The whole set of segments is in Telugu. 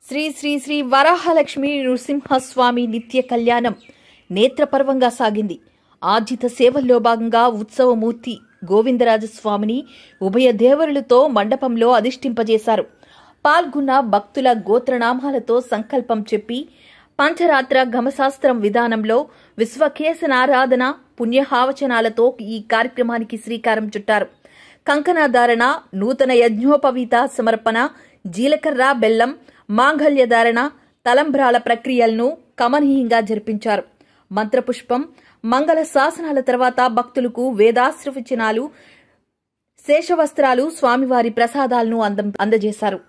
శ్రీ శ్రీ శ్రీ వరాహలక్ష్మి నృసింహస్వామి నిత్య కళ్యాణం నేత్రపర్వంగా సాగింది. ఆర్జిత సేవల్లో భాగంగా ఉత్సవమూర్తి గోవిందరాజస్వామిని ఉభయ దేవరులతో మండపంలో అధిష్ఠింపజేశారు. పాల్గొన్న భక్తుల గోత్రనామాలతో సంకల్పం చెప్పి పంచరాత్ర గమశాస్త్రం విధానంలో విశ్వకేశనారాధన పుణ్యహావచనాలతో ఈ కార్యక్రమానికి శ్రీకారం చుట్టారు. కంకణధారణ, నూతన యజ్ఞోపవీత సమర్పణ, జీలకర్ర బెల్లం, మాంగళ్యధారణ, తలంబ్రాల ప్రక్రియలను కమనీయంగా జరిపించారు. మంత్రపుష్పం, మంగళ శాసనాల తర్వాత భక్తులకు వేదాశ్రవచనాలు, శేషవస్త్రాలు, స్వామివారి ప్రసాదాలను అందజేశారు.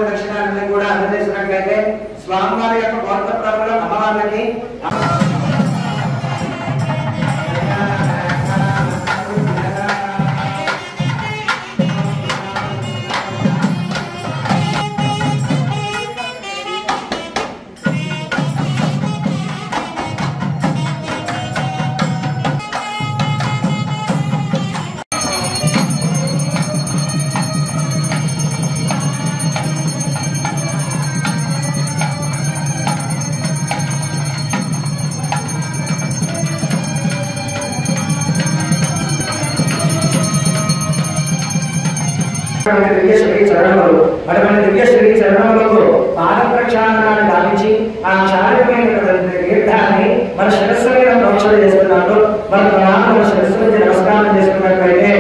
దక్షిణాన్ని కూడా అందజేసినట్లయితే స్వామివారి యొక్క గోత్ర ప్రభుల అమ్మవార్లకి దివ్యశ్రీ చరణములకు పాద ప్రక్షాళనాన్ని గావించి ఆ చారిత్రమైనటువంటి తీర్థాన్ని మన శిరస్సు మీద ప్రోక్షణ చేస్తున్నప్పుడు మన శిరస్సు మీద నమస్కారం చేసుకున్నట్లయితే